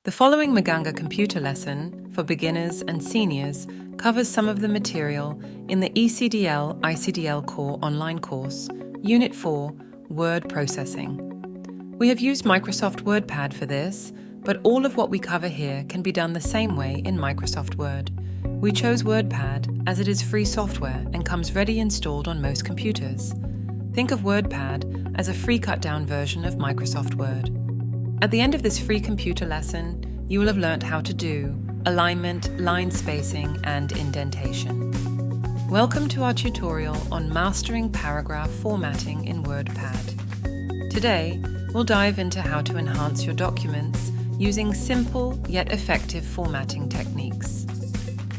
The following Maganga computer lesson for beginners and seniors covers some of the material in the ECDL ICDL Core Online Course, Unit 4, Word Processing. We have used Microsoft WordPad for this, but all of what we cover here can be done the same way in Microsoft Word. We chose WordPad as it is free software and comes ready installed on most computers. Think of WordPad as a free cut-down version of Microsoft Word. At the end of this free computer lesson, you will have learnt how to do alignment, line spacing, and indentation. Welcome to our tutorial on mastering paragraph formatting in WordPad. Today, we'll dive into how to enhance your documents using simple yet effective formatting techniques.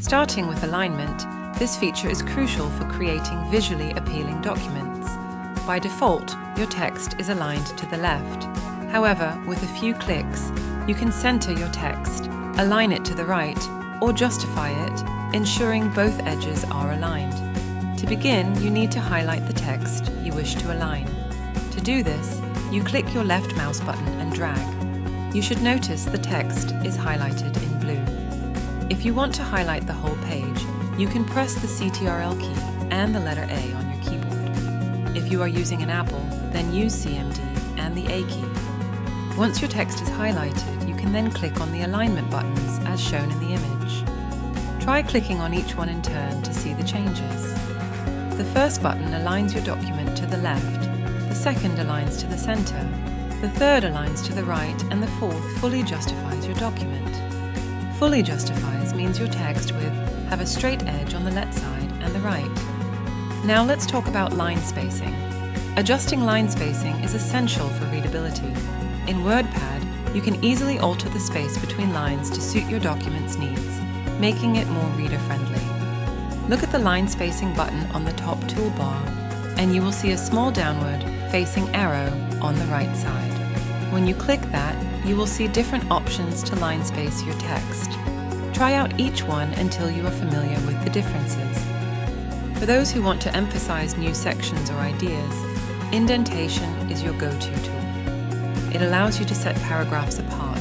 Starting with alignment, this feature is crucial for creating visually appealing documents. By default, your text is aligned to the left. However, with a few clicks, you can center your text, align it to the right, or justify it, ensuring both edges are aligned. To begin, you need to highlight the text you wish to align. To do this, you click your left mouse button and drag. You should notice the text is highlighted in blue. If you want to highlight the whole page, you can press the CTRL key and the letter A on your keyboard. If you are using an Apple, then use CMD and the A key. Once your text is highlighted, you can then click on the alignment buttons as shown in the image. Try clicking on each one in turn to see the changes. The first button aligns your document to the left, the second aligns to the center, the third aligns to the right, and the fourth fully justifies your document. Fully justifies means your text will have a straight edge on the left side and the right. Now let's talk about line spacing. Adjusting line spacing is essential for readability. In WordPad, you can easily alter the space between lines to suit your document's needs, making it more reader-friendly. Look at the line spacing button on the top toolbar, and you will see a small downward-facing arrow on the right side. When you click that, you will see different options to line space your text. Try out each one until you are familiar with the differences. For those who want to emphasize new sections or ideas, Indentation is your go-to tool. It allows you to set paragraphs apart,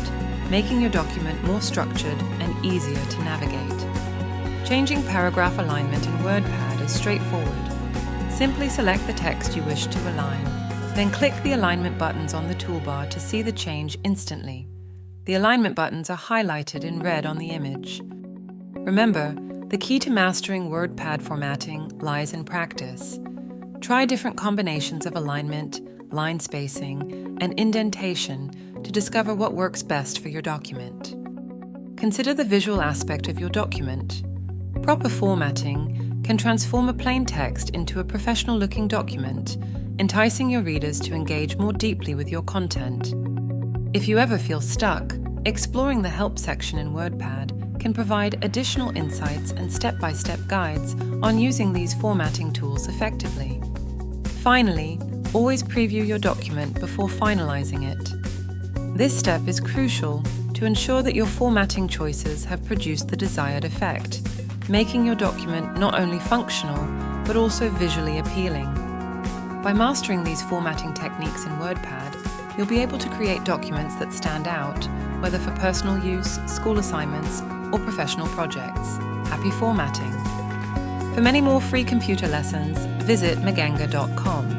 making your document more structured and easier to navigate. Changing paragraph alignment in WordPad is straightforward. Simply select the text you wish to align, then click the alignment buttons on the toolbar to see the change instantly. The alignment buttons are highlighted in red on the image. Remember, the key to mastering WordPad formatting lies in practice. Try different combinations of alignment, line spacing, and indentation to discover what works best for your document. Consider the visual aspect of your document. Proper formatting can transform a plain text into a professional-looking document, enticing your readers to engage more deeply with your content. If you ever feel stuck, exploring the Help section in WordPad can provide additional insights and step-by-step guides on using these formatting tools effectively. Finally, always preview your document before finalizing it. This step is crucial to ensure that your formatting choices have produced the desired effect, making your document not only functional, but also visually appealing. By mastering these formatting techniques in WordPad, you'll be able to create documents that stand out, whether for personal use, school assignments, or professional projects. Happy formatting! For many more free computer lessons, visit maganga.com.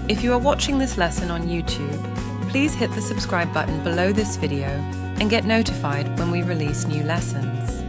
If you are watching this lesson on YouTube, please hit the subscribe button below this video and get notified when we release new lessons.